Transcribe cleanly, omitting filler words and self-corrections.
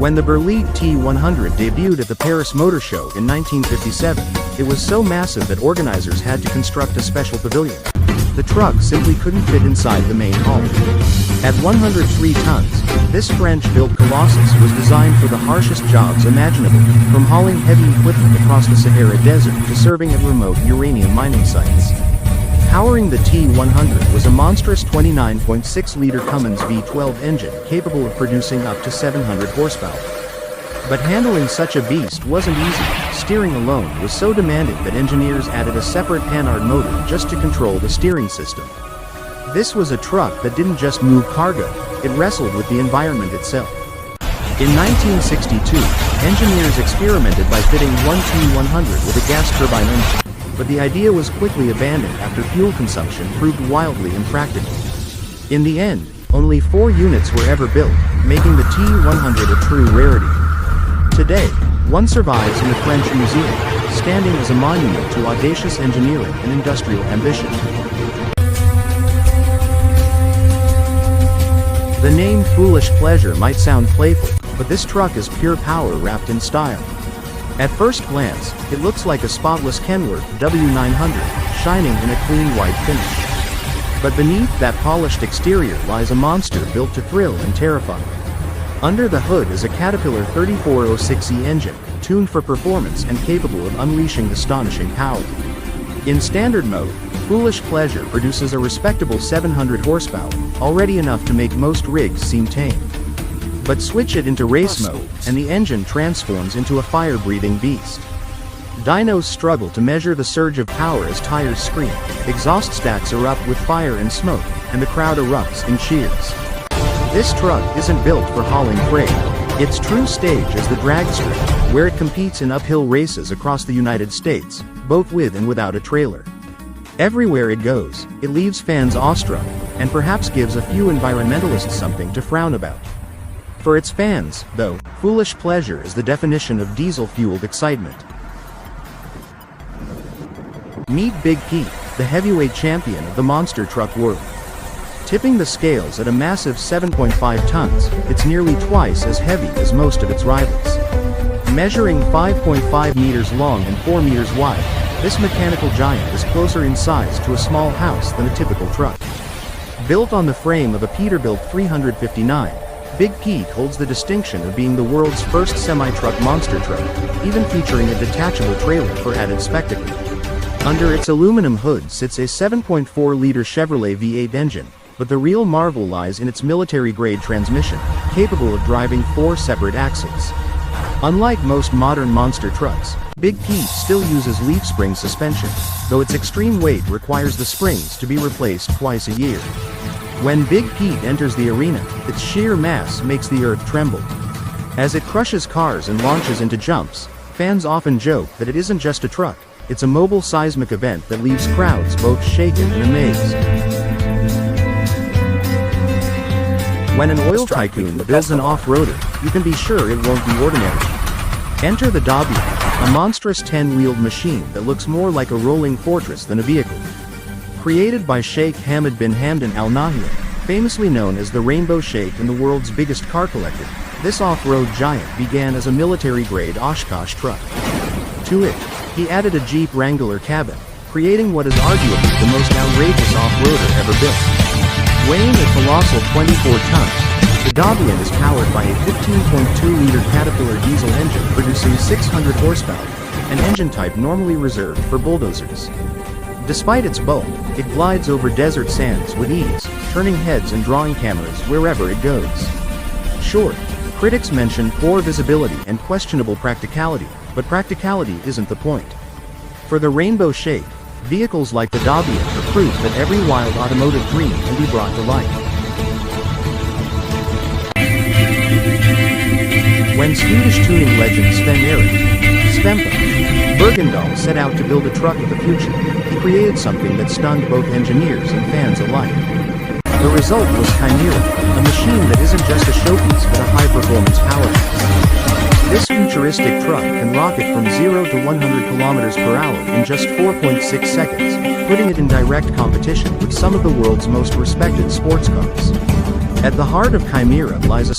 When the Berliet T100 debuted at the Paris Motor Show in 1957, it was so massive that organizers had to construct a special pavilion. The truck simply couldn't fit inside the main hall. At 103 tons, this French-built colossus was designed for the harshest jobs imaginable, from hauling heavy equipment across the Sahara Desert to serving at remote uranium mining sites. Powering the T100 was a monstrous 29.6-liter Cummins V12 engine capable of producing up to 700 horsepower. But handling such a beast wasn't easy. Steering alone was so demanding that engineers added a separate Panhard motor just to control the steering system. This was a truck that didn't just move cargo, it wrestled with the environment itself. In 1962, engineers experimented by fitting one T100 with a gas turbine engine. But the idea was quickly abandoned after fuel consumption proved wildly impractical. In the end, only 4 units were ever built, making the T100 a true rarity. Today, one survives in the French Museum, standing as a monument to audacious engineering and industrial ambition. The name Foolish Pleasure might sound playful, but this truck is pure power wrapped in style. At first glance, it looks like a spotless Kenworth W900, shining in a clean white finish. But beneath that polished exterior lies a monster built to thrill and terrify. Under the hood is a Caterpillar 3406E engine, tuned for performance and capable of unleashing astonishing power. In standard mode, Foolish Pleasure produces a respectable 700 horsepower, already enough to make most rigs seem tame. But switch it into race mode, and the engine transforms into a fire-breathing beast. Dynos struggle to measure the surge of power as tires scream, exhaust stacks erupt with fire and smoke, and the crowd erupts in cheers. This truck isn't built for hauling freight. Its true stage is the drag strip, where it competes in uphill races across the United States, both with and without a trailer. Everywhere it goes, it leaves fans awestruck, and perhaps gives a few environmentalists something to frown about. For its fans, though, Foolish Pleasure is the definition of diesel-fueled excitement. Meet Big Pete, the heavyweight champion of the monster truck world. Tipping the scales at a massive 7.5 tons, it's nearly twice as heavy as most of its rivals. Measuring 5.5 meters long and 4 meters wide, this mechanical giant is closer in size to a small house than a typical truck. Built on the frame of a Peterbilt 359, Big Pete holds the distinction of being the world's first semi-truck monster truck, even featuring a detachable trailer for added spectacle. Under its aluminum hood sits a 7.4-liter Chevrolet V8 engine, but the real marvel lies in its military-grade transmission, capable of driving 4 separate axles. Unlike most modern monster trucks, Big Pete still uses leaf spring suspension, though its extreme weight requires the springs to be replaced twice a year. When Big Pete enters the arena, its sheer mass makes the earth tremble. As it crushes cars and launches into jumps, fans often joke that it isn't just a truck, it's a mobile seismic event that leaves crowds both shaken and amazed. When an oil tycoon builds an off-roader, you can be sure it won't be ordinary. Enter the Dhabiyan, a monstrous 10-wheeled machine that looks more like a rolling fortress than a vehicle. Created by Sheikh Hamad bin Hamdan Al Nahyan, famously known as the Rainbow Sheikh and the world's biggest car collector, this off-road giant began as a military-grade Oshkosh truck. To it, he added a Jeep Wrangler cabin, creating what is arguably the most outrageous off-roader ever built. Weighing a colossal 24 tons, the Dhabiyan is powered by a 15.2-liter Caterpillar diesel engine producing 600 horsepower, an engine type normally reserved for bulldozers. Despite its bulk, it glides over desert sands with ease, turning heads and drawing cameras wherever it goes. Sure, critics mention poor visibility and questionable practicality, but practicality isn't the point. For the Rainbow Sheikh, vehicles like the Dhabiyan are proof that every wild automotive dream can be brought to life. When Swedish tuning legend Sven Bergendahl set out to build a truck of the future, he created something that stunned both engineers and fans alike. The result was Chimera, a machine that isn't just a showpiece but a high-performance powerhouse. This futuristic truck can rocket from 0 to 100 kilometers per hour in just 4.6 seconds, putting it in direct competition with some of the world's most respected sports cars. At the heart of Chimera lies a